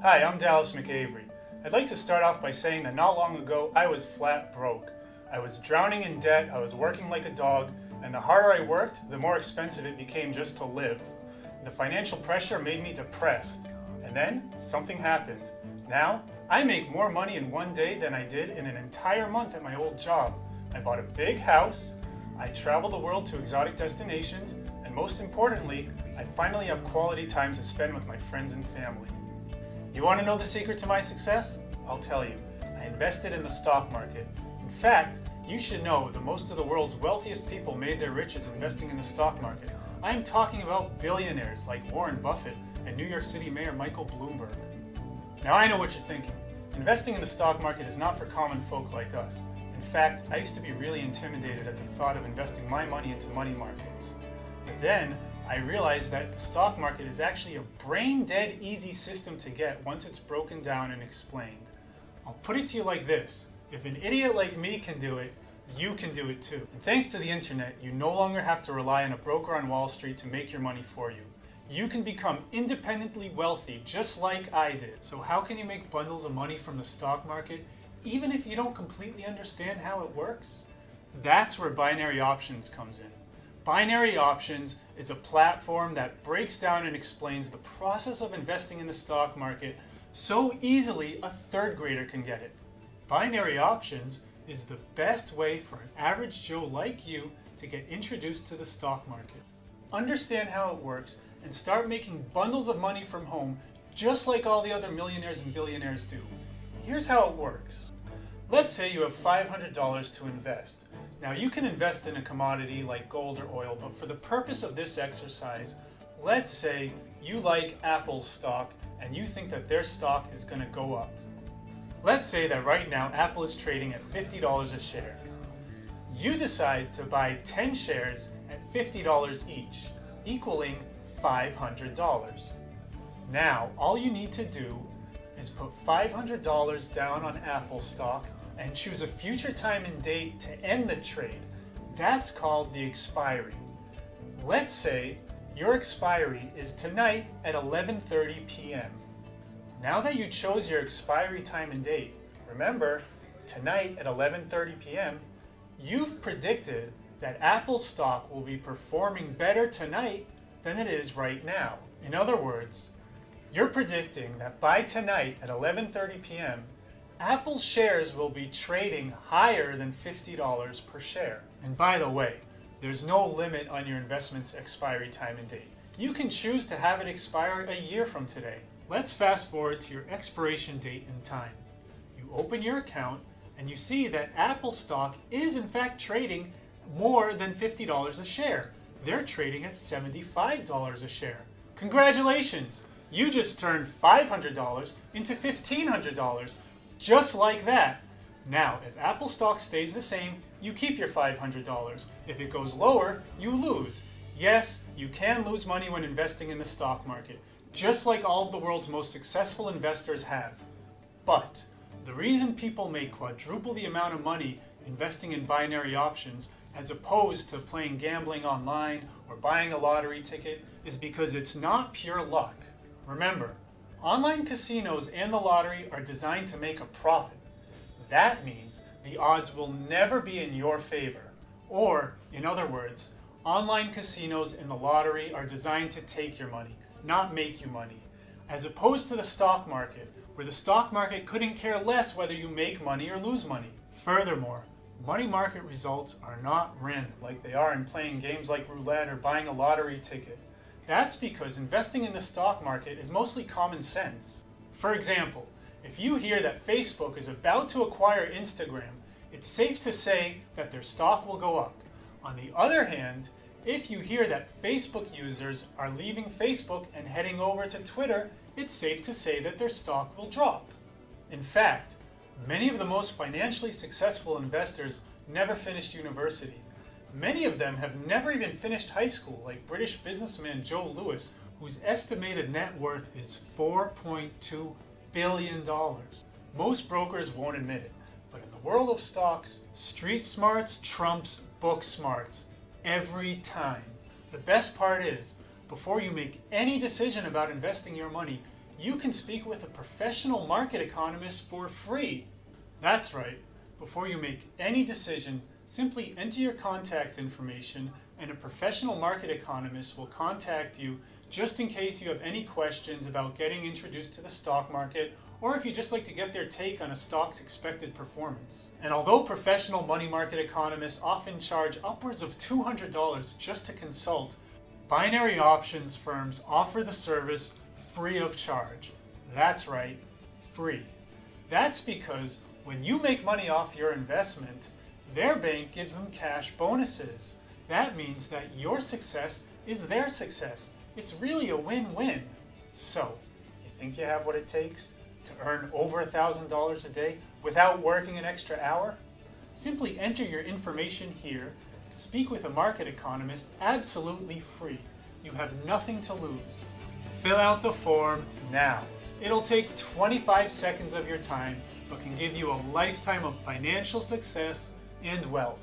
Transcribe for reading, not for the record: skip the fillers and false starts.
Hi, I'm Dallas McAvery. I'd like to start off by saying that not long ago I was flat broke. I was drowning in debt, I was working like a dog, and the harder I worked, the more expensive it became just to live. The financial pressure made me depressed. And then something happened. Now, I make more money in one day than I did in an entire month at my old job. I bought a big house, I travel the world to exotic destinations, and most importantly, I finally have quality time to spend with my friends and family. You want to know the secret to my success? I'll tell you. I invested in the stock market. In fact, you should know that most of the world's wealthiest people made their riches investing in the stock market. I am talking about billionaires like Warren Buffett and New York City Mayor Michael Bloomberg. Now I know what you're thinking. Investing in the stock market is not for common folk like us. In fact, I used to be really intimidated at the thought of investing my money into money markets. But then, I realized that the stock market is actually a brain-dead easy system to get once it's broken down and explained. I'll put it to you like this. If an idiot like me can do it, you can do it too. And thanks to the internet, you no longer have to rely on a broker on Wall Street to make your money for you. You can become independently wealthy just like I did. So how can you make bundles of money from the stock market even if you don't completely understand how it works? That's where Binary Options comes in. Binary Options is a platform that breaks down and explains the process of investing in the stock market so easily a third grader can get it. Binary Options is the best way for an average Joe like you to get introduced to the stock market. Understand how it works and start making bundles of money from home just like all the other millionaires and billionaires do. Here's how it works. Let's say you have $500 to invest. Now you can invest in a commodity like gold or oil, but for the purpose of this exercise, let's say you like Apple's stock and you think that their stock is going to go up. Let's say that right now Apple is trading at $50 a share. You decide to buy 10 shares at $50 each, equaling $500. Now all you need to do is put $500 down on Apple stock and choose a future time and date to end the trade. That's called the expiry. Let's say your expiry is tonight at 11:30 p.m. Now that you chose your expiry time and date, remember, tonight at 11:30 p.m., you've predicted that Apple stock will be performing better tonight than it is right now. In other words, you're predicting that by tonight at 11:30 p.m., Apple's shares will be trading higher than $50 per share. And by the way, there's no limit on your investment's expiry time and date. You can choose to have it expire a year from today. Let's fast forward to your expiration date and time. You open your account and you see that Apple stock is in fact trading more than $50 a share. They're trading at $75 a share. Congratulations! You just turned $500 into $1,500. Just like that. Now, if Apple stock stays the same, you keep your $500. If it goes lower, you lose. Yes, you can lose money when investing in the stock market, just like all of the world's most successful investors have. But the reason people make quadruple the amount of money investing in binary options as opposed to playing gambling online or buying a lottery ticket is because it's not pure luck. Remember, online casinos and the lottery are designed to make a profit. That means the odds will never be in your favor. Or, in other words, online casinos and the lottery are designed to take your money, not make you money. As opposed to the stock market, where the stock market couldn't care less whether you make money or lose money. Furthermore, money market results are not random like they are in playing games like roulette or buying a lottery ticket. That's because investing in the stock market is mostly common sense. For example, if you hear that Facebook is about to acquire Instagram, it's safe to say that their stock will go up. On the other hand, if you hear that Facebook users are leaving Facebook and heading over to Twitter, it's safe to say that their stock will drop. In fact, many of the most financially successful investors never finished university. Many of them have never even finished high school, like British businessman Joe Lewis, whose estimated net worth is $4.2 billion. Most brokers won't admit it, but in the world of stocks, street smarts trumps book smarts every time. The best part is, before you make any decision about investing your money, You can speak with a professional market economist for free. That's right. Before you make any decision, simply enter your contact information and a professional market economist will contact you just in case you have any questions about getting introduced to the stock market, or if you just like to get their take on a stock's expected performance. And although professional money market economists often charge upwards of $200 just to consult, binary options firms offer the service free of charge. That's right, free. That's because when you make money off your investment, their bank gives them cash bonuses. That means that your success is their success. It's really a win-win. So, you think you have what it takes to earn over $1,000 a day without working an extra hour? Simply enter your information here to speak with a market economist absolutely free. You have nothing to lose. Fill out the form now. It'll take 25 seconds of your time, but can give you a lifetime of financial success and wealth.